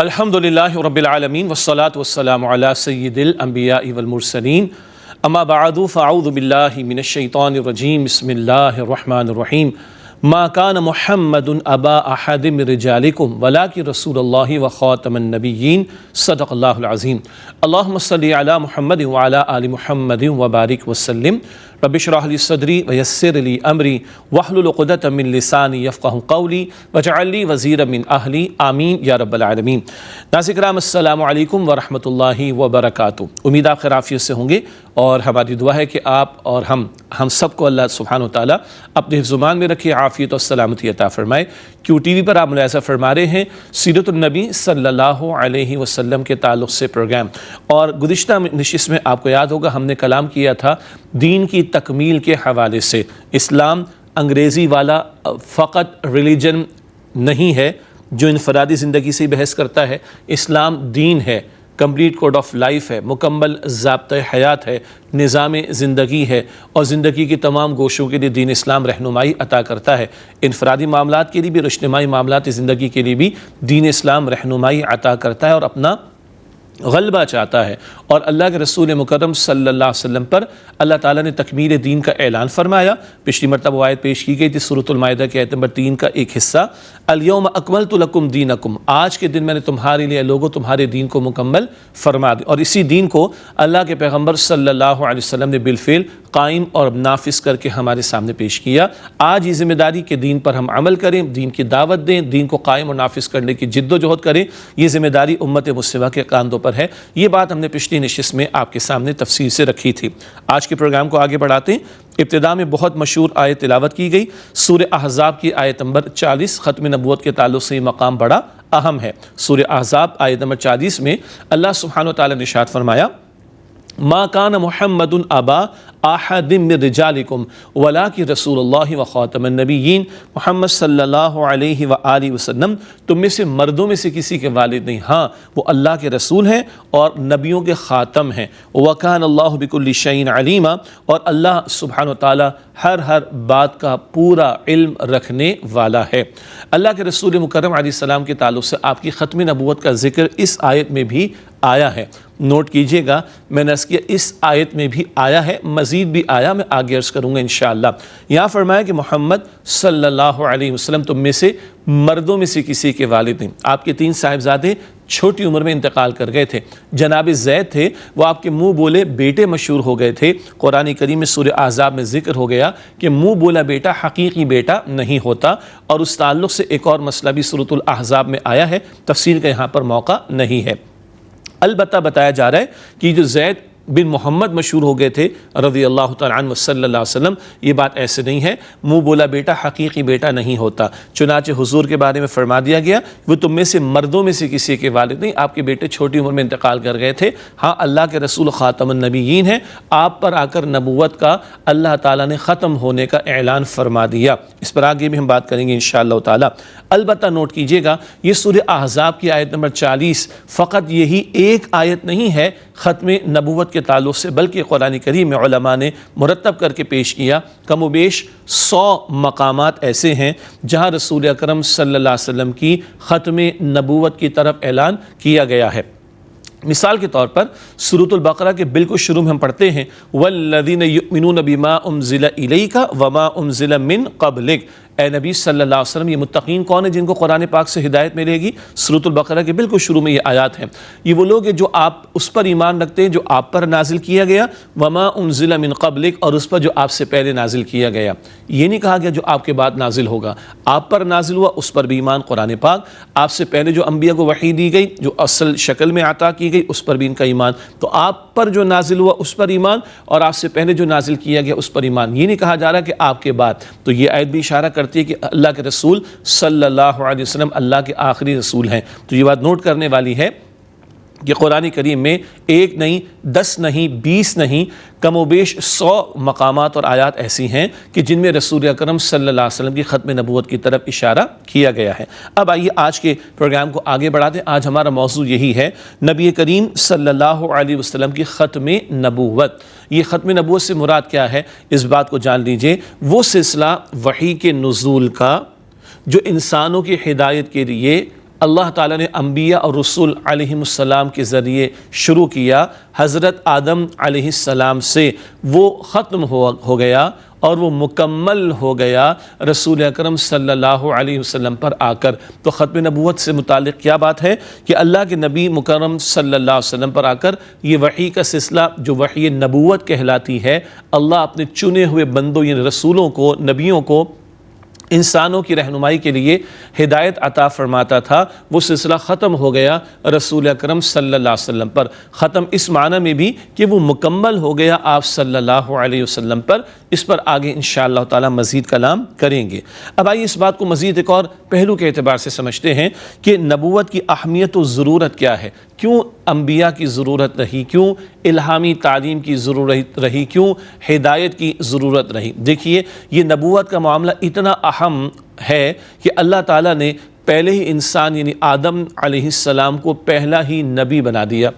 الحمدللہ رب العالمین والصلاة والسلام علی سید الانبیاء والمرسلین اما بعد فاعوذ باللہ من الشیطان الرجیم بسم اللہ الرحمن الرحیم ما کان محمد ابا احد من رجالکم ولکن رسول اللہ وخاتم النبیین صدق اللہ العظیم اللہم صلی علی محمد وعلی آل محمد وبارک وسلم رب اشرح لی صدری ویسر لی امری واحلل عقدۃ من لسانی یفقہوا قولی واجعل لی وزیرا من اہلی آمین یا رب العالمین۔ ناظرین کرام السلام علیکم ورحمۃ اللہ وبرکاتہ۔ امید آپ خیر عافیت سے ہوں گے اور ہماری دعا ہے کہ آپ اور ہم سب کو اللہ سبحانہ وتعالیٰ اپنے حفظ و امان میں رکھے، عافیت اور سلامتی عطا فرمائے۔ کیو ٹی وی پر آپ ملاحظہ فرما رہے ہیں سیرت النبی صلی اللہ علیہ وسلم کے تعلق سے پروگرام، اور گزشتہ نشست میں آپ کو یاد ہوگا ہم نے کلام کیا تھا دین کی تکمیل کے حوالے سے۔ اسلام انگریزی والا فقط ریلیجن نہیں ہے جو انفرادی زندگی سے بحث کرتا ہے، اسلام دین ہے، کمپلیٹ کوڈ آف لائف ہے، مکمل ضابطۂ حیات ہے، نظام زندگی ہے، اور زندگی کے تمام گوشوں کے لیے دین اسلام رہنمائی عطا کرتا ہے۔ انفرادی معاملات کے لیے بھی، اجتماعی معاملات زندگی کے لیے بھی دین اسلام رہنمائی عطا کرتا ہے اور اپنا غلبہ چاہتا ہے۔ اور اللہ کے رسول مکرم صلی اللہ علیہ وسلم پر اللہ تعالیٰ نے تکمیل دین کا اعلان فرمایا۔ پچھلی مرتبہ وہ آیت پیش کی گئی تھی سورۃ المائدہ کی آیت نمبر 3 کا ایک حصہ، الیوم اکملت لکم دینکم، آج کے دن میں نے تمہارے لیے لوگوں تمہارے دین کو مکمل فرما دیا۔ اور اسی دین کو اللہ کے پیغمبر صلی اللہ علیہ وسلم نے بالفعل قائم اور نافذ کر کے ہمارے سامنے پیش کیا۔ آج یہ ذمہ داری کہ دین پر ہم عمل کریں، دین کی دعوت دیں، دین کو قائم اور نافذ کرنے کی جد و جہد کریں، یہ ذمہ داری امت مسلمہ کے کاندھوں پر ہے۔ یہ بات ہم نے پچھلی نشست میں آپ کے سامنے تفصیل سے رکھی تھی۔ آج کے پروگرام کو آگے بڑھاتے ہیں۔ ابتدا میں بہت مشہور آیت تلاوت کی گئی، سورہ احزاب کی آیت نمبر 40، ختم نبوت کے تعلق سے یہ مقام بڑا اہم ہے۔ سورہ احزاب آیت نمبر 40 میں اللہ سبحانہ وتعالی نے ارشاد فرمایا، ما کان محمد ابا احد من رجالکم ولکن رسول اللہ وخاتم النبیین، محمد صلی اللہ علیہ وآلہ وسلم تم میں سے مردوں میں سے کسی کے والد نہیں، ہاں وہ اللہ کے رسول ہیں اور نبیوں کے خاتم ہیں۔ وکان اللہ بکل شیء علیما، اور اللہ سبحانہ وتعالی ہر بات کا پورا علم رکھنے والا ہے۔ اللہ کے رسول مکرم علیہ السلام کے تعلق سے آپ کی ختم نبوت کا ذکر اس آیت میں بھی آیا ہے۔ نوٹ کیجئے گا، میں نے عرض کیا اس آیت میں بھی آیا ہے، مزید بھی آیا، میں آگے عرض کروں گا انشاءاللہ۔ یہاں فرمایا کہ محمد صلی اللہ علیہ وسلم تم میں سے مردوں میں سے کسی کے والد ہیں۔ آپ کے 3 صاحبزادے چھوٹی عمر میں انتقال کر گئے تھے۔ جناب زید تھے، وہ آپ کے منہ بولے بیٹے مشہور ہو گئے تھے۔ قرآن کریم میں سورہ احزاب میں ذکر ہو گیا کہ منہ بولا بیٹا حقیقی بیٹا نہیں ہوتا، اور اس تعلق سے ایک اور مسئلہ بھی سورۃ الاحزاب میں آیا ہے، تفصیل کا یہاں پر موقع نہیں ہے۔ البتہ بتایا جا رہا ہے کہ جو زید بن محمد مشہور ہو گئے تھے رضی اللہ تعالیٰ عنہ صلی اللہ علیہ وسلم، یہ بات ایسے نہیں ہے، منہ بولا بیٹا حقیقی بیٹا نہیں ہوتا۔ چنانچہ حضور کے بارے میں فرما دیا گیا وہ تم میں سے مردوں میں سے کسی کے والد نہیں، آپ کے بیٹے چھوٹی عمر میں انتقال کر گئے تھے۔ ہاں اللہ کے رسول خاتم النبیین ہیں، آپ پر آ کر نبوت کا اللہ تعالیٰ نے ختم ہونے کا اعلان فرما دیا۔ اس پر آگے بھی ہم بات کریں گے انشاءاللہ تعالیٰ۔ البتہ نوٹ کیجئے گا یہ سورہ احزاب کی آیت نمبر 40 فقط یہی ایک آیت نہیں ہے ختم نبوت کے تعلق سے، بلکہ قرآن کریم میں علماء نے مرتب کر کے پیش کیا کم و بیش 100 مقامات ایسے ہیں جہاں رسول اکرم صلی اللہ علیہ وسلم کی ختم نبوت کی طرف اعلان کیا گیا ہے۔ مثال کے طور پر سورۃ البقرہ کے بالکل شروع میں ہم پڑھتے ہیں والذین یؤمنون بما انزل الیک وما انزل من قبلک، اے نبی صلی اللہ علیہ وسلم یہ متقین کون ہیں جن کو قرآن پاک سے ہدایت ملے گی؟ سورۃ البقرہ کے بالکل شروع میں یہ آیات ہیں۔ یہ وہ لوگ ہیں جو آپ اس پر ایمان رکھتے ہیں جو آپ پر نازل کیا گیا، وما انزل من قبلک، اور اس پر جو آپ سے پہلے نازل کیا گیا۔ یہ نہیں کہا گیا جو آپ کے بعد نازل ہوگا، آپ پر نازل ہوا اس پر بھی ایمان، قرآن پاک آپ سے پہلے جو انبیاء کو وحی دی گئی جو اصل شکل میں عطا کی گئی اس پر بھی ان کا ایمان، تو آپ پر جو نازل ہوا اس پر ایمان، اور آپ سے پہلے جو نازل کیا گیا اس پر ایمان۔ یہ نہیں کہا جا رہا کہ آپ کے بعد۔ تو یہ آیت بھی اشارہ کرتی ہے کہ اللہ کے رسول صلی اللہ علیہ وسلم اللہ کے آخری رسول ہیں۔ تو یہ بات نوٹ کرنے والی ہے کہ قرآن کریم میں 1 نہیں 10 نہیں 20 نہیں کم و بیش 100 مقامات اور آیات ایسی ہیں کہ جن میں رسول اکرم صلی اللہ علیہ وسلم کی ختم نبوت کی طرف اشارہ کیا گیا ہے۔ اب آئیے آج کے پروگرام کو آگے بڑھاتے ہیں۔ آج ہمارا موضوع یہی ہے نبی کریم صلی اللہ علیہ وسلم کی ختم نبوت۔ یہ ختم نبوت سے مراد کیا ہے اس بات کو جان لیجئے، وہ سلسلہ وحی کے نزول کا جو انسانوں کی ہدایت کے لیے اللہ تعالیٰ نے انبیاء اور رسول علیہم السلام کے ذریعے شروع کیا، حضرت آدم علیہ السلام سے وہ ختم ہو گیا اور وہ مکمل ہو گیا رسول اکرم صلی اللہ علیہ وسلم پر آ کر۔ تو ختم نبوت سے متعلق کیا بات ہے کہ اللہ کے نبی مکرم صلی اللہ علیہ وسلم پر آ کر یہ وحی کا سلسلہ جو وحی نبوت کہلاتی ہے، اللہ اپنے چنے ہوئے بندوں یعنی رسولوں کو، نبیوں کو انسانوں کی رہنمائی کے لیے ہدایت عطا فرماتا تھا، وہ سلسلہ ختم ہو گیا رسول اکرم صلی اللہ علیہ وسلم پر۔ ختم اس معنی میں بھی کہ وہ مکمل ہو گیا آپ صلی اللہ علیہ وسلم پر۔ اس پر آگے انشاءاللہ تعالی مزید کلام کریں گے۔ اب آئیے اس بات کو مزید ایک اور پہلو کے اعتبار سے سمجھتے ہیں کہ نبوت کی اہمیت و ضرورت کیا ہے، کیوں انبیاء کی ضرورت رہی، کیوں الہامی تعلیم کی ضرورت رہی، کیوں ہدایت کی ضرورت رہی۔ دیکھیے یہ نبوت کا معاملہ اتنا اہم ہے کہ اللہ تعالیٰ نے پہلے ہی انسان یعنی آدم علیہ السلام کو پہلا ہی نبی بنا دیا۔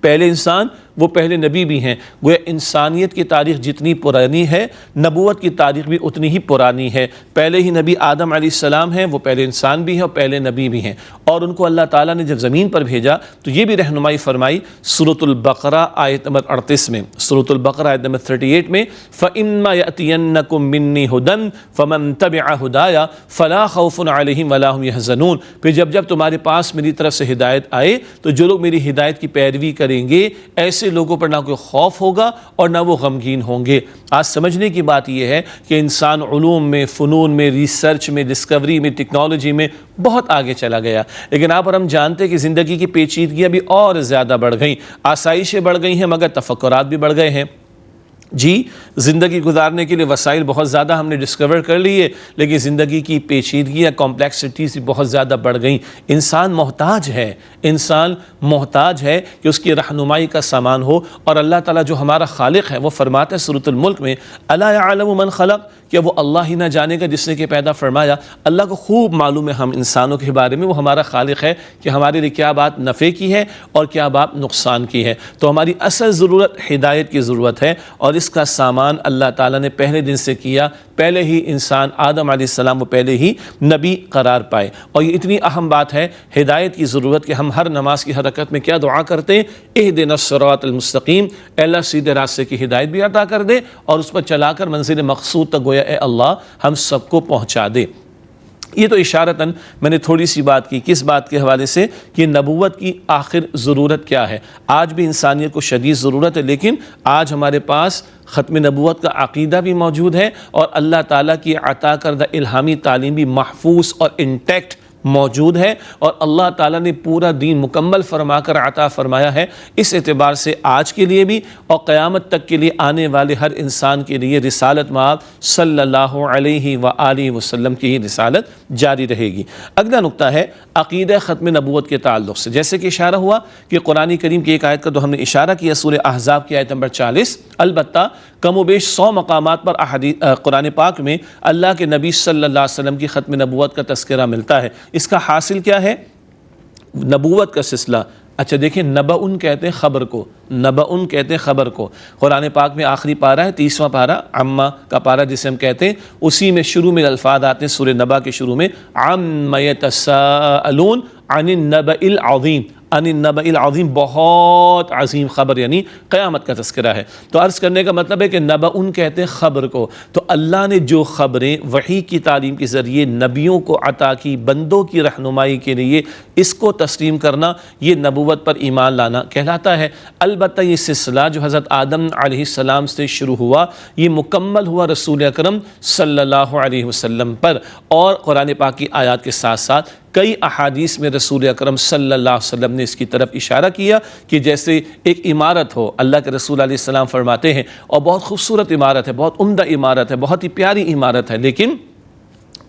پہلے انسان وہ پہلے نبی بھی ہیں، گویا انسانیت کی تاریخ جتنی پرانی ہے نبوت کی تاریخ بھی اتنی ہی پرانی ہے۔ پہلے ہی نبی آدم علیہ السلام ہیں، وہ پہلے انسان بھی ہیں اور پہلے نبی بھی ہیں، اور ان کو اللہ تعالیٰ نے جب زمین پر بھیجا تو یہ بھی رہنمائی فرمائی سورۃ البقرہ آیت نمبر 38 میں، سورۃ البقرہ آیت نمبر 38 میں فَإِمَّا يَأْتِيَنَّكُم مِّنِّي هُدًى فَمَن تَبِعَ هُدَايَ فَلَا خَوْفٌ عَلَيْهِمْ وَلَا هُمْ يَحْزَنُونَ۔ پھر جب تمہارے پاس میری طرف سے ہدایت آئے تو جو لوگ میری ہدایت کی پیروی کریں گے ایسے لوگوں پر نہ کوئی خوف ہوگا اور نہ وہ غمگین ہوں گے۔ آج سمجھنے کی بات یہ ہے کہ انسان علوم میں، فنون میں، ریسرچ میں، ڈسکوری میں، ٹیکنالوجی میں بہت آگے چلا گیا، لیکن آپ اور ہم جانتے ہیں کہ زندگی کی پیچیدگیاں بھی اور زیادہ بڑھ گئیں، آسائشیں بڑھ گئی ہیں مگر تفکرات بھی بڑھ گئے ہیں۔ جی زندگی گزارنے کے لیے وسائل بہت زیادہ ہم نے ڈسکور کر لیے، لیکن زندگی کی پیچیدگیاں کمپلیکسٹیز بہت زیادہ بڑھ گئیں۔ انسان محتاج ہے کہ اس کی رہنمائی کا سامان ہو، اور اللہ تعالیٰ جو ہمارا خالق ہے وہ فرماتا ہے سورۃ الملک میں الا یعلم من خلق، کہ وہ اللہ ہی نہ جانے گا جس نے کہ پیدا فرمایا۔ اللہ کو خوب معلوم ہے ہم انسانوں کے بارے میں، وہ ہمارا خالق ہے کہ ہمارے لیے کیا بات نفع کی ہے اور کیا بات نقصان کی ہے۔ تو ہماری اصل ضرورت ہدایت کی ضرورت ہے، اور اس کا سامان اللہ تعالیٰ نے پہلے دن سے کیا۔ پہلے ہی انسان آدم علیہ السلام وہ پہلے ہی نبی قرار پائے، اور یہ اتنی اہم بات ہے ہدایت کی ضرورت کہ ہم ہر نماز کی حرکت میں کیا دعا کرتے ہیں، اہدنا الصراط المستقیم، اے اللہ سیدھے راستے کی ہدایت بھی عطا کر دے اور اس پر چلا کر منزل مقصود تک گویا اے اللہ ہم سب کو پہنچا دے۔ یہ تو اشارتاً میں نے تھوڑی سی بات کی، کس بات کے حوالے سے کہ نبوت کی آخر ضرورت کیا ہے۔ آج بھی انسانیت کو شدید ضرورت ہے، لیکن آج ہمارے پاس ختم نبوت کا عقیدہ بھی موجود ہے اور اللہ تعالیٰ کی عطا کردہ الہامی تعلیم بھی محفوظ اور انٹیکٹ موجود ہے، اور اللہ تعالیٰ نے پورا دین مکمل فرما کر عطا فرمایا ہے۔ اس اعتبار سے آج کے لیے بھی اور قیامت تک کے لیے آنے والے ہر انسان کے لیے رسالت مآب صلی اللہ علیہ وآلہ وسلم کی ہی رسالت جاری رہے گی۔ اگلا نقطہ ہے عقیدہ ختم نبوت کے تعلق سے، جیسے کہ اشارہ ہوا کہ قرآن کریم کی ایک آیت کا تو ہم نے اشارہ کیا سورہ احزاب کی آیت نمبر 40، البتہ کم و بیش 100 مقامات پر قرآن پاک میں اللہ کے نبی صلی اللہ علیہ وسلم کی ختم نبوت کا تذکرہ ملتا ہے۔ اس کا حاصل کیا ہے؟ نبوت کا سلسلہ۔ اچھا دیکھیں، نبأن کہتے ہیں خبر کو، نبأن کہتے ہیں خبر کو۔ قرآن پاک میں آخری پارہ ہے 30واں پارہ، عما کا پارہ جسے ہم کہتے ہیں، اسی میں شروع میں الفاظ آتے ہیں سورہ نبا کے شروع میں عَمَّ يَتَسَاءَلُونَ عَنِ النَّبَإِ الْعَظِيمِ، عن النبأ العظیم، بہت عظیم خبر یعنی قیامت کا تذکرہ ہے۔ تو عرض کرنے کا مطلب ہے کہ نبأن کہتے ہیں خبر کو، تو اللہ نے جو خبریں وحی کی تعلیم کے ذریعے نبیوں کو عطا کی بندوں کی رہنمائی کے لیے، اس کو تسلیم کرنا یہ نبوت پر ایمان لانا کہلاتا ہے۔ البتہ یہ سلسلہ جو حضرت آدم علیہ السلام سے شروع ہوا یہ مکمل ہوا رسول اکرم صلی اللہ علیہ وسلم پر، اور قرآن پاک کی آیات کے ساتھ ساتھ کئی احادیث میں رسول اکرم صلی اللہ علیہ وسلم نے اس کی طرف اشارہ کیا کہ جیسے ایک عمارت ہو، اللہ کے رسول علیہ السلام فرماتے ہیں، اور بہت خوبصورت عمارت ہے، بہت عمدہ عمارت ہے، بہت ہی پیاری عمارت ہے، لیکن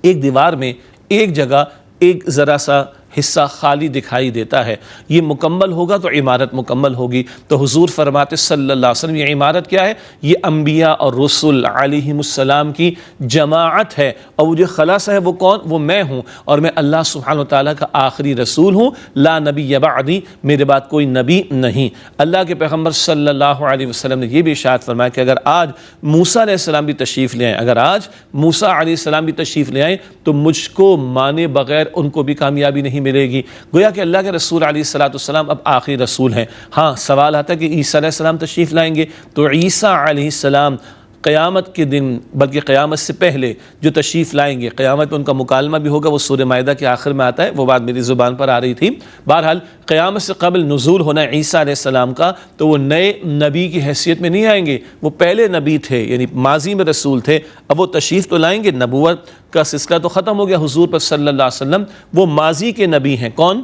ایک دیوار میں ایک جگہ ایک ذرا سا حصہ خالی دکھائی دیتا ہے، یہ مکمل ہوگا تو عمارت مکمل ہوگی۔ تو حضور فرماتے صلی اللہ علیہ وسلم یہ عمارت کیا ہے؟ یہ انبیاء اور رسل علیہم السلام کی جماعت ہے، اور وہ جو خلاصہ ہے وہ کون؟ وہ میں ہوں، اور میں اللہ سبحانہ و تعالیٰ کا آخری رسول ہوں، لا نبی بعدی، میرے بعد کوئی نبی نہیں۔ اللہ کے پیغمبر صلی اللہ علیہ وسلم نے یہ بھی ارشاد فرمایا کہ اگر آج موسیٰ علیہ السلام بھی تشریف لے آئیں، اگر آج موسیٰ علیہ السلام بھی تشریف لے آئیں تو مجھ کو مانے بغیر ان کو بھی کامیابی نہیں ملے گی۔ گویا کہ اللہ کے رسول علیہ الصلوۃ والسلام اب آخری رسول ہیں۔ ہاں سوال آتا ہے کہ عیسیٰ علیہ السلام تشریف لائیں گے، تو عیسیٰ علیہ السلام قیامت کے دن، بلکہ قیامت سے پہلے جو تشریف لائیں گے، قیامت میں ان کا مکالمہ بھی ہوگا، وہ سورہ مائدہ کے آخر میں آتا ہے، وہ بات میری زبان پر آ رہی تھی۔ بہرحال قیامت سے قبل نزول ہونا ہے عیسیٰ علیہ السلام کا، تو وہ نئے نبی کی حیثیت میں نہیں آئیں گے، وہ پہلے نبی تھے، یعنی ماضی میں رسول تھے، اب وہ تشریف تو لائیں گے۔ نبوت کا سلسلہ تو ختم ہو گیا حضور پر صلی اللہ علیہ وسلم، وہ ماضی کے نبی ہیں۔ کون؟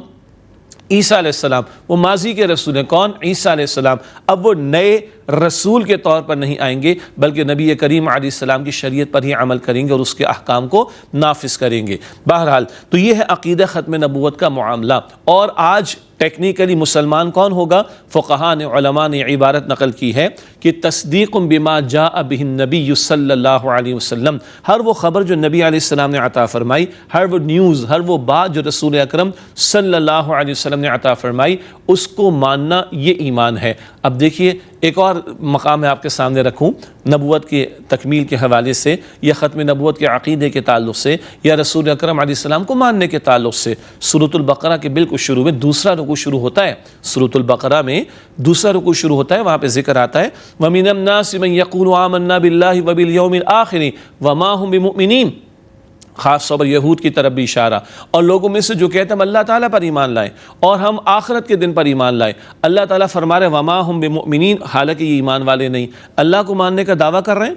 عیسیٰ علیہ السلام۔ وہ ماضی کے رسول ہیں۔ کون؟ عیسیٰ علیہ السلام۔ اب وہ نئے رسول کے طور پر نہیں آئیں گے، بلکہ نبی کریم علیہ السلام کی شریعت پر ہی عمل کریں گے اور اس کے احکام کو نافذ کریں گے۔ بہرحال تو یہ ہے عقیدہ ختم نبوت کا معاملہ۔ اور آج ٹیکنیکلی مسلمان کون ہوگا؟ فقہاء نے، علماء نے عبارت نقل کی ہے کہ تصدیق بما جاء به النبی صلی اللہ علیہ وسلم، ہر وہ خبر جو نبی علیہ السلام نے عطا فرمائی، ہر وہ نیوز، ہر وہ بات جو رسول اکرم صلی اللہ علیہ وسلم نے عطا فرمائی، اس کو ماننا یہ ایمان ہے۔ اب دیکھیے ایک اور مقام میں آپ کے سامنے رکھوں، نبوت کے تکمیل کے حوالے سے یا ختم نبوت کے عقیدے کے تعلق سے یا رسول اکرم علیہ السلام کو ماننے کے تعلق سے۔ سورۃ البقرہ کے بالکل شروع میں دوسرا رکوع شروع ہوتا ہے، سورۃ البقرہ میں دوسرا رکوع شروع ہوتا ہے، وہاں پہ ذکر آتا ہے وَمِنَ النَّاسِ مَن يَقُولُ آمَنَّا بِاللَّهِ وَبِالْيَوْمِ الْآخِرِ وَمَا هُم بِمُؤْمِنِينَ، خاص طور پر یہود کی طرف بھی اشارہ، اور لوگوں میں سے جو کہتے ہیں ہم اللہ تعالیٰ پر ایمان لائیں اور ہم آخرت کے دن پر ایمان لائیں، اللہ تعالیٰ فرما رہے وما ہم بمؤمنین، حالانکہ یہ ایمان والے نہیں، اللہ کو ماننے کا دعویٰ کر رہے ہیں،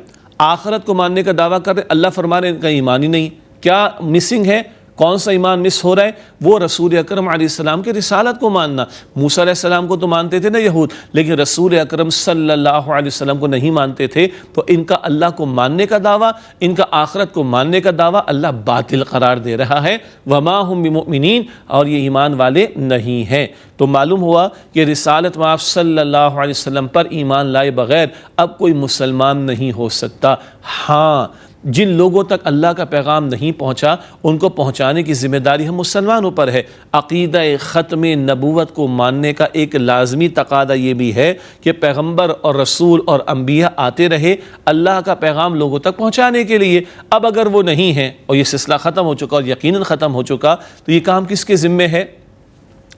آخرت کو ماننے کا دعویٰ کر رہے ہیں، اللہ فرما رہے ہیں ان کا ایمان ہی نہیں۔ کیا مسنگ ہے؟ کون سا ایمان مس ہو رہا ہے؟ وہ رسول اکرم علیہ السلام کے رسالت کو ماننا۔ موسیٰ علیہ السلام کو تو مانتے تھے نا یہود، لیکن رسول اکرم صلی اللہ علیہ وسلم کو نہیں مانتے تھے، تو ان کا اللہ کو ماننے کا دعویٰ، ان کا آخرت کو ماننے کا دعویٰ اللہ باطل قرار دے رہا ہے، وما ہم بمؤمنین، اور یہ ایمان والے نہیں ہیں۔ تو معلوم ہوا کہ رسالت میں آپ صلی اللہ علیہ وسلم پر ایمان لائے بغیر اب کوئی مسلمان نہیں ہو سکتا۔ ہاں جن لوگوں تک اللہ کا پیغام نہیں پہنچا ان کو پہنچانے کی ذمہ داری ہم مسلمانوں پر ہے۔ عقیدہ ختم نبوت کو ماننے کا ایک لازمی تقاضا یہ بھی ہے کہ پیغمبر اور رسول اور انبیاء آتے رہے اللہ کا پیغام لوگوں تک پہنچانے کے لیے۔ اب اگر وہ نہیں ہیں اور یہ سلسلہ ختم ہو چکا اور یقیناً ختم ہو چکا، تو یہ کام کس کے ذمے ہے؟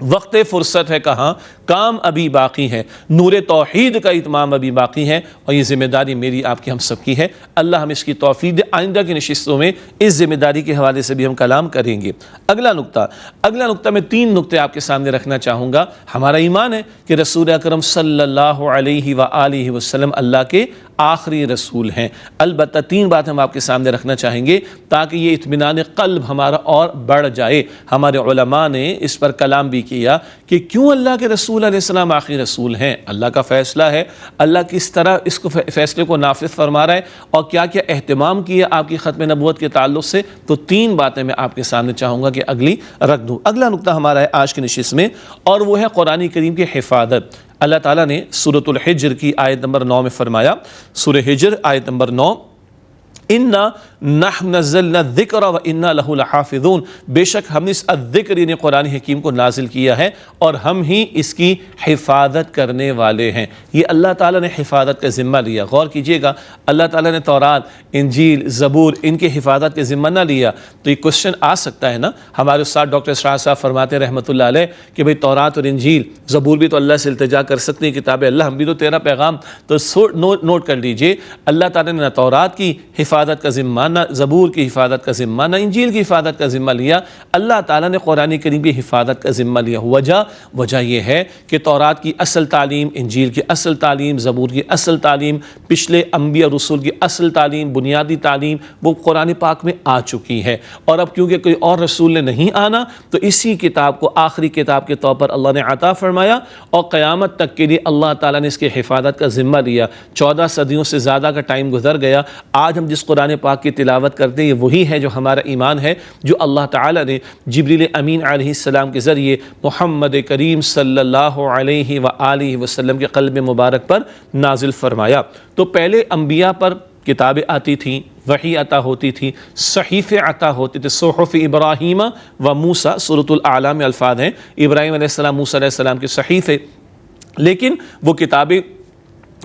وقت فرصت ہے کہاں، کام ابھی باقی ہے، نور توحید کا اتمام ابھی باقی ہے، اور یہ ذمہ داری میری آپ کی ہم سب کی ہے۔ اللہ ہم اس کی توفیق دے، آئندہ کی نشستوں میں اس ذمہ داری کے حوالے سے بھی ہم کلام کریں گے۔ اگلا نقطہ میں 3 نقطے آپ کے سامنے رکھنا چاہوں گا۔ ہمارا ایمان ہے کہ رسول اکرم صلی اللہ علیہ وآلہ وسلم اللہ کے آخری رسول ہیں۔ البتہ 3 باتیں ہم آپ کے سامنے رکھنا چاہیں گے تاکہ یہ اطمینان قلب ہمارا اور بڑھ جائے۔ ہمارے علماء نے اس پر کلام بھی کیا کہ کیوں اللہ کے رسول علیہ السلام آخری رسول ہیں، اللہ کا فیصلہ ہے، اللہ کس طرح اس کو فیصلے کو نافذ فرما رہا ہے، اور کیا کیا اہتمام کیا آپ کی ختم نبوت کے تعلق سے۔ تو 3 باتیں میں آپ کے سامنے چاہوں گا کہ اگلی رکھ دوں۔ اگلا نقطہ ہمارا ہے آج کی نشست میں، اور وہ ہے قرآن کریم کی حفاظت۔ اللہ تعالیٰ نے سورۃ الحجر کی آیت نمبر 9 میں فرمایا، سورہ حجر آیت نمبر 9، اِنَّا نَحْنُ نَزَّلْنَا الذِّكْرَ وَإِنَّا لَهُ لَحَافِظُونَ، بے شک ہم نے اس الذکر یعنی قرآن حکیم کو نازل کیا ہے اور ہم ہی اس کی حفاظت کرنے والے ہیں۔ یہ اللہ تعالیٰ نے حفاظت کا ذمہ لیا۔ غور کیجئے گا، اللہ تعالیٰ نے تورات، انجیل، زبور ان کی حفاظت کا ذمہ نہ لیا تو یہ کوشچن آ سکتا ہے نا۔ ہمارے استاد ڈاکٹر اسرار صاحب فرماتے رحمۃ اللہ علیہ کہ بھئی تورات اور انجیل، زبور بھی تو اللہ سے التجا کر سکتے ہیں، کتاب اللہ ہم بھی تو تیرا پیغام، تو نوٹ کر لیجئے اللہ تعالیٰ نے نہ تورات کی حفاظت کا ذمہ، نہ زبور کی حفاظت کا ذمہ، نہ انجیل کی حفاظت کا ذمہ لیا، اللہ تعالیٰ نے قرآن کریم کی حفاظت کا ذمہ لیا۔ وجہ یہ ہے کہ تورات کی اصل تعلیم، انجیل کی اصل تعلیم، زبور کی اصل تعلیم، پچھلے انبیاء رسول کی اصل تعلیم، بنیادی تعلیم وہ قرآن پاک میں آ چکی ہے، اور اب کیونکہ کوئی اور رسول نے نہیں آنا تو اسی کتاب کو آخری کتاب کے طور پر اللہ نے عطا فرمایا، اور قیامت تک کے لیے اللہ تعالیٰ نے اس کی حفاظت کا ذمہ لیا۔ 14 صدیوں سے زیادہ کا ٹائم گزر گیا، آج ہم جس قرآن پاک کی تلاوت کرتے ہیں یہ وہی ہے جو ہمارا ایمان ہے، جو اللہ تعالیٰ نے جبریل امین علیہ السلام کے ذریعے محمد کریم صلی اللہ علیہ وآلہ وسلم کے قلب مبارک پر نازل فرمایا۔ تو پہلے انبیاء پر کتابیں آتی تھیں، وحی عطا ہوتی تھی، صحیفے عطا ہوتے تھے، صحف ابراہیم و موسیٰ، سورۃ الاعلیٰ میں الفاظ ہیں ابراہیم علیہ السلام، موسیٰ علیہ السلام کے صحیفے، لیکن وہ کتابیں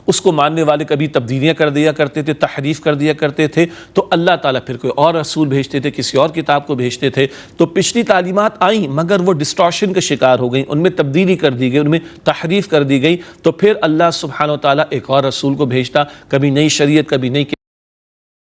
اس کو ماننے والے کبھی تبدیلیاں کر دیا کرتے تھے، تحریف کر دیا کرتے تھے، تو اللہ تعالیٰ پھر کوئی اور رسول بھیجتے تھے، کسی اور کتاب کو بھیجتے تھے، تو پچھلی تعلیمات آئیں مگر وہ ڈسٹارشن کا شکار ہو گئیں، ان میں تبدیلی کر دی گئی، ان میں تحریف کر دی گئی، تو پھر اللہ سبحانہ وتعالیٰ ایک اور رسول کو بھیجتا، کبھی نئی شریعت، کبھی نئی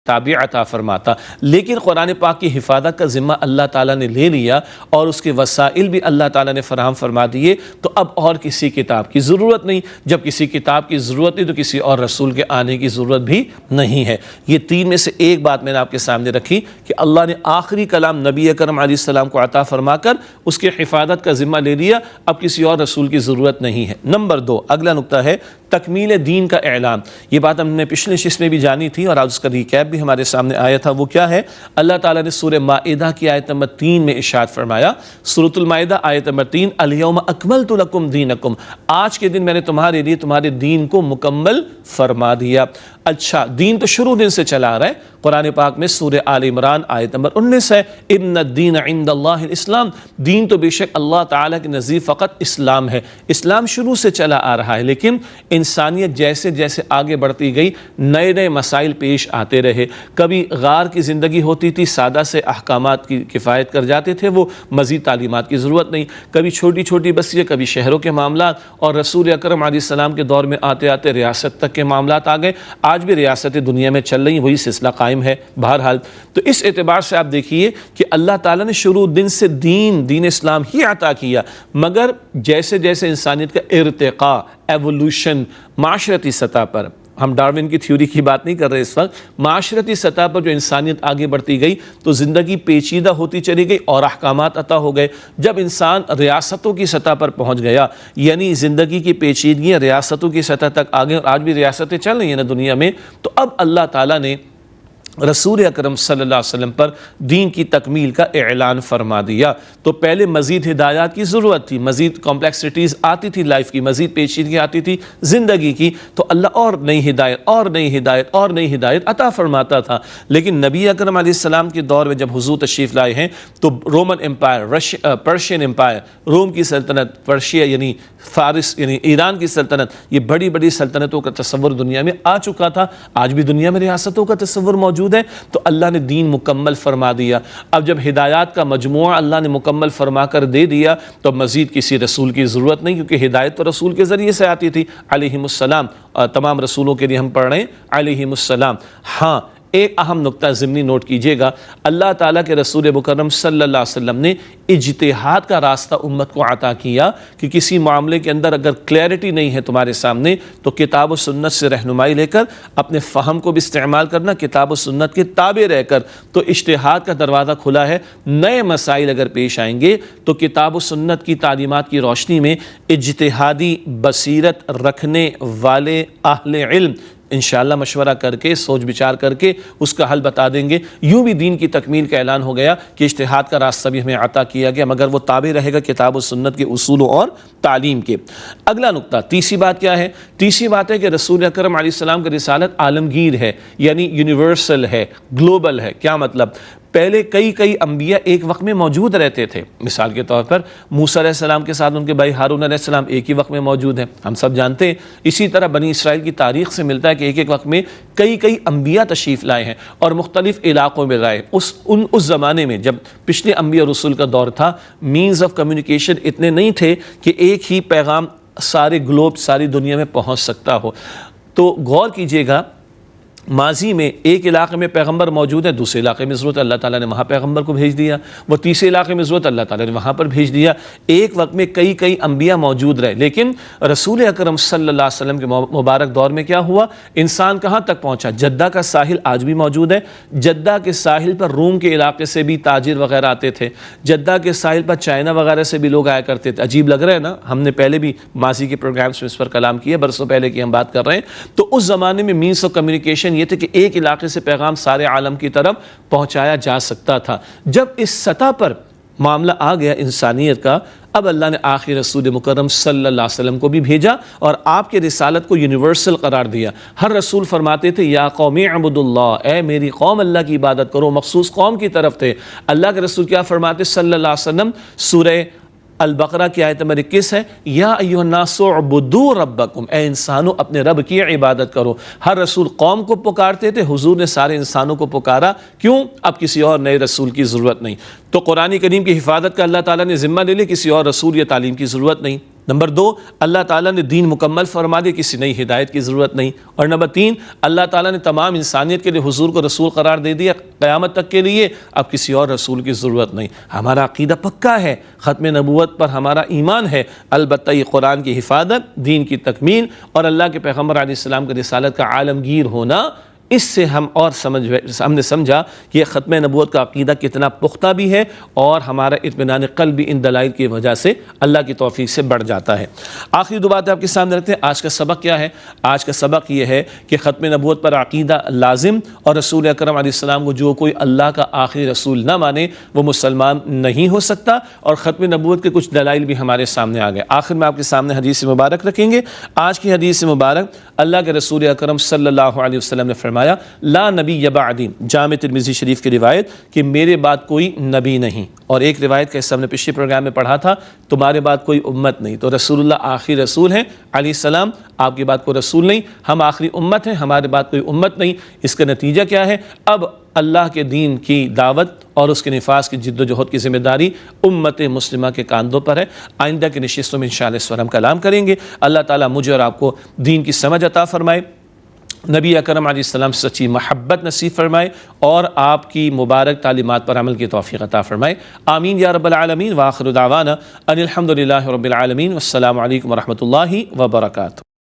تابع عطا فرماتا۔ لیکن قرآن پاک کی حفاظت کا ذمہ اللہ تعالیٰ نے لے لیا اور اس کے وسائل بھی اللہ تعالیٰ نے فراہم فرما دیے، تو اب اور کسی کتاب کی ضرورت نہیں۔ جب کسی کتاب کی ضرورت نہیں تو کسی اور رسول کے آنے کی ضرورت بھی نہیں ہے۔ یہ تین میں سے ایک بات میں نے آپ کے سامنے رکھی کہ اللہ نے آخری کلام نبی اکرم علیہ السلام کو عطا فرما کر اس کے حفاظت کا ذمہ لے لیا، اب کسی اور رسول کی ضرورت نہیں ہے۔ نمبر 2، اگلا نقطہ ہے تکمیل دین کا اعلان۔ یہ بات ہم نے پچھلے شش میں بھی جانی تھی اور آج اس کا ریکیپ بھی ہمارے سامنے آیا تھا۔ وہ کیا ہے؟ اللہ تعالیٰ نے سورہ مائدہ کی آیت نمبر 3 میں ارشاد فرمایا، سورۃ المائدہ آیت نمبر 3، الیوم اکملت لکم دینکم، آج کے دن میں نے تمہارے لیے تمہارے دین کو مکمل فرما دیا۔ اچھا، دین تو شروع دن سے چلا آ رہا ہے۔ قرآن پاک میں سورہ آل عمران آیت نمبر 19 ہے، ان الدین عند اللہ الاسلام، دین تو بے شک اللہ تعالیٰ کے نزدیک فقط اسلام ہے۔ اسلام شروع سے چلا آ رہا ہے، لیکن انسانیت جیسے جیسے آگے بڑھتی گئی نئے نئے مسائل پیش آتے رہے۔ کبھی غار کی زندگی ہوتی تھی، سادہ سے احکامات کی کفایت کر جاتے تھے، وہ مزید تعلیمات کی ضرورت نہیں۔ کبھی چھوٹی چھوٹی بستیاں، کبھی شہروں کے معاملات، اور رسول اکرم علیہ السلام کے دور میں آتے آتے ریاست تک کے معاملات آ گئے۔ آج بھی ریاستیں دنیا میں چل رہی ہیں، وہی سلسلہ قائم ہے۔ بہرحال تو اس اعتبار سے آپ دیکھیے کہ اللہ تعالیٰ نے شروع دن سے دین اسلام ہی عطا کیا، مگر جیسے جیسے انسانیت کا ارتقاء، ایوولوشن، معاشرتی سطح پر، ہم ڈارون کی تھیوری کی بات نہیں کر رہے اس وقت، معاشرتی سطح پر جو انسانیت آگے بڑھتی گئی تو زندگی پیچیدہ ہوتی چلی گئی اور احکامات عطا ہو گئے۔ جب انسان ریاستوں کی سطح پر پہنچ گیا، یعنی زندگی کی پیچیدگیاں ریاستوں کی سطح تک آ گئیں، اور آج بھی ریاستیں چل رہی ہیں نا دنیا میں، تو اب اللہ تعالیٰ نے رسول اکرم صلی اللہ علیہ وسلم پر دین کی تکمیل کا اعلان فرما دیا۔ تو پہلے مزید ہدایات کی ضرورت تھی، مزید کمپلیکسٹیز آتی تھی لائف کی، مزید پیچیدگی آتی تھی زندگی کی، تو اللہ اور نئی ہدایت اور نئی ہدایت اور نئی ہدایت عطا فرماتا تھا۔ لیکن نبی اکرم علیہ السلام کے دور میں جب حضور تشریف لائے ہیں تو رومن امپائر، پرشین امپائر، روم کی سلطنت، پرشیا یعنی فارس یعنی ایران کی سلطنت، یہ بڑی بڑی سلطنتوں کا تصور دنیا میں آ چکا تھا۔ آج بھی دنیا میں ریاستوں کا تصور موجود ہے، تو اللہ نے دین مکمل فرما دیا۔ اب جب ہدایات کا مجموعہ اللہ نے مکمل فرما کر دے دیا تو مزید کسی رسول کی ضرورت نہیں، کیونکہ ہدایت تو رسول کے ذریعے سے آتی تھی علیہم السلام۔ تمام رسولوں کے لیے ہم پڑھ رہے ہیں علیہم السلام۔ ہاں، ایک اہم نقطہ ضمنی نوٹ کیجئے گا، اللہ تعالیٰ کے رسول مکرم صلی اللہ علیہ وسلم نے اجتہاد کا راستہ امت کو عطا کیا کہ کسی معاملے کے اندر اگر کلیئرٹی نہیں ہے تمہارے سامنے تو کتاب و سنت سے رہنمائی لے کر اپنے فہم کو بھی استعمال کرنا، کتاب و سنت کے تابع رہ کر، تو اجتہاد کا دروازہ کھلا ہے۔ نئے مسائل اگر پیش آئیں گے تو کتاب و سنت کی تعلیمات کی روشنی میں اجتہادی بصیرت رکھنے والے اہل علم انشاءاللہ مشورہ کر کے، سوچ بچار کر کے اس کا حل بتا دیں گے۔ یوں بھی دین کی تکمیل کا اعلان ہو گیا کہ اجتہاد کا راستہ بھی ہمیں عطا کیا گیا، مگر وہ تابع رہے گا کتاب و سنت کے اصولوں اور تعلیم کے۔ اگلا نقطہ، تیسری بات کیا ہے؟ تیسری بات ہے کہ رسول اکرم علیہ السلام کی رسالت عالمگیر ہے، یعنی یونیورسل ہے، گلوبل ہے۔ کیا مطلب؟ پہلے کئی انبیاء ایک وقت میں موجود رہتے تھے، مثال کے طور پر موسیٰ علیہ السلام کے ساتھ ان کے بھائی ہارون علیہ السلام ایک ہی وقت میں موجود ہیں، ہم سب جانتے ہیں۔ اسی طرح بنی اسرائیل کی تاریخ سے ملتا ہے کہ ایک وقت میں کئی انبیاء تشریف لائے ہیں اور مختلف علاقوں میں رہے۔ اس زمانے میں جب پچھلے انبیاء رسول کا دور تھا، مینز آف کمیونیکیشن اتنے نہیں تھے کہ ایک ہی پیغام سارے گلوب، ساری دنیا میں پہنچ سکتا ہو۔ تو غور کیجئے گا، ماضی میں ایک علاقے میں پیغمبر موجود ہے، دوسرے علاقے میں ضرورت اللہ تعالیٰ نے وہاں پیغمبر کو بھیج دیا، وہ تیسرے علاقے میں ضرورت اللہ تعالیٰ نے وہاں پر بھیج دیا۔ ایک وقت میں کئی انبیاء موجود رہے، لیکن رسول اکرم صلی اللہ علیہ وسلم کے مبارک دور میں کیا ہوا؟ انسان کہاں تک پہنچا؟ جدہ کا ساحل آج بھی موجود ہے۔ جدہ کے ساحل پر روم کے علاقے سے بھی تاجر وغیرہ آتے تھے، جدہ کے ساحل پر چائنا وغیرہ سے بھی لوگ آیا کرتے تھے۔ عجیب لگ رہا ہے نا؟ ہم نے پہلے بھی ماضی کے پروگرامز میں اس پر کلام کیا، برسوں پہلے کی ہم بات کر رہے ہیں۔ تو اس زمانے میں مینس آف کمیونیکیشن یہ تھے کہ ایک علاقے سے پیغام سارے عالم کی طرف پہنچایا جا سکتا تھا۔ جب اس سطح پر معاملہ آ گیا انسانیت کا، اب اللہ نے آخری رسول مکرم صلی اللہ علیہ وسلم کو بھی بھیجا اور آپ کے رسالت کو یونیورسل قرار دیا۔ ہر رسول فرماتے تھے یا قوم اعبدوا اللہ، اے میری قوم اللہ کی عبادت کرو، مخصوص قوم کی طرف تھے۔ اللہ کے رسول کیا فرماتے صلی اللہ علیہ وسلم؟ سورہ البقرہ کی آیت نمبر 21 ہے، یا ایھا الناس اعبدوا ربکم، اے انسانوں اپنے رب کی عبادت کرو۔ ہر رسول قوم کو پکارتے تھے، حضور نے سارے انسانوں کو پکارا، کیوں؟ اب کسی اور نئے رسول کی ضرورت نہیں۔ تو قرآن کریم کی حفاظت کا اللہ تعالیٰ نے ذمہ لے لیا، کسی اور رسول یا تعلیم کی ضرورت نہیں۔ نمبر 2، اللہ تعالیٰ نے دین مکمل فرما دیا، کسی نئی ہدایت کی ضرورت نہیں۔ اور نمبر 3، اللہ تعالیٰ نے تمام انسانیت کے لیے حضور کو رسول قرار دے دیا قیامت تک کے لیے، اب کسی اور رسول کی ضرورت نہیں۔ ہمارا عقیدہ پکا ہے، ختم نبوت پر ہمارا ایمان ہے، البتہ یہ قرآن کی حفاظت، دین کی تکمیل اور اللہ کے پیغمبر علیہ السلام کی رسالت کا عالمگیر ہونا، اس سے ہم ہم نے سمجھا کہ یہ ختم نبوت کا عقیدہ کتنا پختہ بھی ہے، اور ہمارا اطمینان قلب بھی ان دلائل کی وجہ سے اللہ کی توفیق سے بڑھ جاتا ہے۔ آخری دو باتیں آپ کے سامنے رکھتے ہیں۔ آج کا سبق کیا ہے؟ آج کا سبق یہ ہے کہ ختم نبوت پر عقیدہ لازم، اور رسول اکرم علیہ السلام کو جو کوئی اللہ کا آخری رسول نہ مانے وہ مسلمان نہیں ہو سکتا، اور ختم نبوت کے کچھ دلائل بھی ہمارے سامنے آ گئے۔ آخر میں آپ کے سامنے حدیث مبارک رکھیں گے۔ آج کی حدیث مبارک، اللہ کے رسول اکرم صلی اللہ علیہ وسلم نے فرمایا، لا نبی بعدی، جامع ترمذی شریف کی روایت کہ میرے بعد کوئی نبی نہیں، اور ایک روایت کیسے ہم نے پچھلے پروگرام میں پڑھا تھا، تمہارے بعد کوئی امت نہیں۔ تو رسول اللہ آخری رسول ہیں علیہ السلام، آپ کے بعد کوئی رسول نہیں، ہم آخری امت ہیں، ہمارے بعد کوئی امت نہیں۔ اس کا نتیجہ کیا ہے؟ اب اللہ کے دین کی دعوت اور اس کے نفاذ کی جد و جہد کی ذمہ داری امت مسلمہ کے کاندھوں پر ہے۔ آئندہ کی نشستوں میں انشاءاللہ اس پر ہم کلام کریں گے۔ اللہ تعالیٰ مجھے اور آپ کو دین کی سمجھ عطا فرمائے، نبی اکرم علیہ السلام سے سچی محبت نصیب فرمائے، اور آپ کی مبارک تعلیمات پر عمل کی توفیق عطا فرمائے۔ آمین یا رب العالمین۔ وآخر دعوانا ان الحمد للہ رب العالمین، والسلام علیکم ورحمۃ اللہ وبرکاتہ۔